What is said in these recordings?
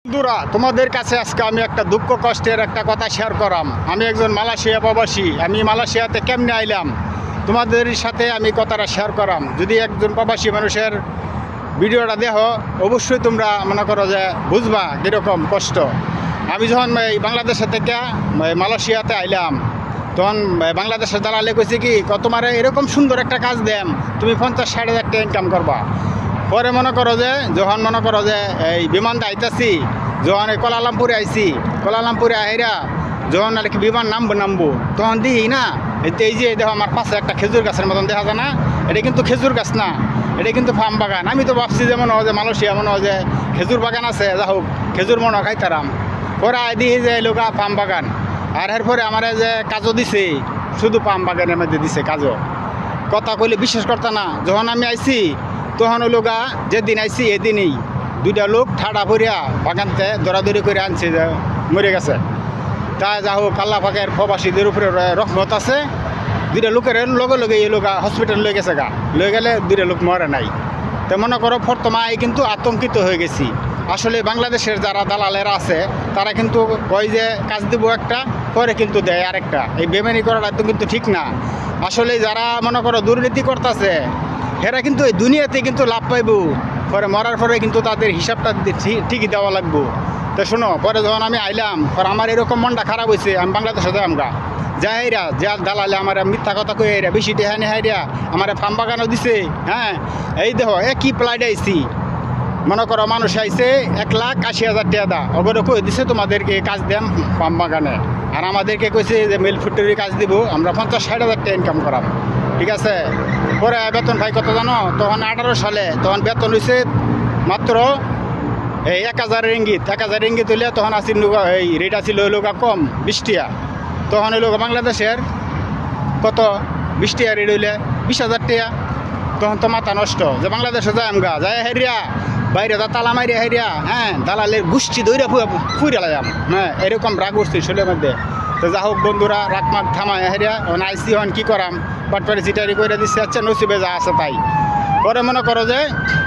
বন্ধুরা, তোমাদের কাছে আজকে আমি একটা দুঃখ কষ্টের একটা কথা শেয়ার করাম। আমি একজন মালয়েশিয়া প্রবাসী। আমি মালয়েশিয়াতে কেমনে আইলাম তোমাদের সাথে আমি কথাটা শেয়ার করাম। যদি একজন প্রবাসী মানুষের ভিডিওটা দেখো, অবশ্যই তোমরা মনে করো যে বুঝবা কীরকম কষ্ট। আমি যখন এই বাংলাদেশে থেকে মালয়েশিয়াতে আইলাম, তখন বাংলাদেশের দালালে কইছে কি, তোমার এরকম সুন্দর একটা কাজ দেম, তুমি 50-60 হাজার টাকা ইনকাম করবা। পরে মনে করো যে যখন মনে করো যে এই বিমানটা আইতাছি, যখন এই কোলালামপুরে আইছি, কোলালামপুরে আইরা যখন আর কি বিমান নামবো তখন দিই না, এই যে দেখো আমার পাশে একটা খেজুর গাছের মতন দেখা যায় না, এটা কিন্তু খেজুর গাছ না, এটা কিন্তু ফার্ম বাগান। আমি তো ভাবছি যে মনে হয় যে মালয়েশিয়া মনে হয় যে খেজুর বাগান আছে, যা হোক খেজুর মনে খাইতারাম। পরে আই দিই যে লোকা ফার্ম বাগান। আর এরপরে আমার যে কাজও দিছে, শুধু পাম বাগানের মধ্যে দিছে কাজও। কথা কইলে বিশ্বাস করতা না। যখন আমি আইছি তখন ওই লোকা যেদিন আইছি এদিনই দুইটা লোক ঠাডা পড়িয়া বাগানতে দৌড়াদৌড়ি করে আনছে, যে মরে গেছে। তাই যা হোক আল্লাহ পাকের প্রবাসীদের উপরে রহমত আছে। দুইটা লোকের লগে লগে এই লোকা হসপিটাল লয়ে গেছে গা, লয়ে গেলে দুইটা লোক মরে নাই। তো মনে করো বর্তমানে কিন্তু আতঙ্কিত হয়ে গেছি। আসলে বাংলাদেশের যারা দালালেরা আছে তারা কিন্তু কয় যে কাজ দিব একটা, পরে কিন্তু দেয় আরেকটা। এই বেমানি করাটা তো কিন্তু ঠিক না। আসলে যারা মনে করো দুর্নীতি করতেছে, এরা কিন্তু এই দুনিয়াতে কিন্তু লাভ পাইব, পরে মরার পরে কিন্তু তাদের হিসাবটা ঠিকই দেওয়া লাগবো। তো শোনো, পরে যখন আমি আইলাম, পরে আমার এরকম মনটা খারাপ হয়েছে। আমি বাংলাদেশে যাই আমরা যাই হাইরা, যা দালালে আমার মিথ্যা কথা কই হাইরা, বেশি টেহানি হাইরা আমার ফার্ম বাগানও দিছে। হ্যাঁ, এই দেখো একই প্লাইড আইছি, মনে করো মানুষ আইছে 1,80,000 টাকা দা, ওগুলো কই দিছে তোমাদেরকে কাজ দেন পাম বাগানে। আর আমাদেরকে কইছে যে মিল ফ্যাক্টরি কাজ দিব, আমরা 50-60 হাজার টাকা ইনকাম করাম। ঠিক আছে। পরে বেতন ভাই কত জানো? তখন 18 সালে তখন বেতন হয়েছে মাত্র এই 1,000 রিঙ্গিত। 1,000 রিঙ্গিত হইলে তখন আসিল এই রেট আসিল ওই লোক কম 20 টাকা। তখন ওই লোক বাংলাদেশের কত 20 টাকা রেট হইলে 20,000 টাকা। তখন তো মাথা নষ্ট যে বাংলাদেশে যাই আমগা, যাই হেরিয়া বাইরে যা তালা মারিয়া হেরিয়া, হ্যাঁ দালালের গোষ্ঠী দৈরা ফুইরা লাগাম। হ্যাঁ, এরকম রাগ উঠছি শরীরের মধ্যে। তো যা হোক বন্ধুরা, রাগমাগ থামায় হেরিয়া ওখানে আইসি হন কী করাম, পাটপাড়ি চিটারি করে দিচ্ছে। আচ্ছা নসিবে যা আছে তাই। পরে মনে করো যে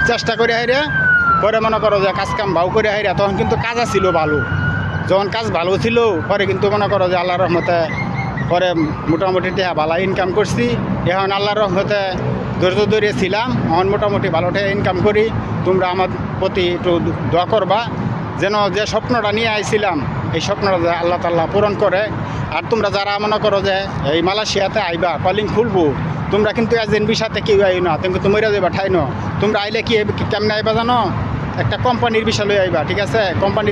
চেষ্টা করে হেরিয়া, পরে মনে করো যে কাজ কাম ভাও করে হেরিয়া, তখন কিন্তু কাজ আসছিল ভালো। যখন কাজ ভালো ছিল পরে কিন্তু মনে করো যে আল্লাহর রহমতে পরে মোটামুটি টাকা ভালো ইনকাম করছি। এখন আল্লাহর রহমতে ধৈর্য ধরেছিলাম, এখন মোটামুটি ভালো টাকা ইনকাম করি। তোমরা আমার প্রতি একটু দোয়া করবা যেন যে স্বপ্নটা নিয়ে আইছিলাম এই স্বপ্নটা যে আল্লাহ তাআলা পূরণ করে। আর তোমরা যারা মনে করো যে এই মালয়েশিয়াতে আইবা, কলিং খুলবো, তোমরা কিন্তু এজেন্ট ভিসাতে কেউ আই না, তুমি তো মরে যাইবা ঠাই না। তোমরা আইলে কি কেমনে আইবা জানো? একটা কোম্পানির বিষয় লই আইবা। ঠিক আছে, কোম্পানি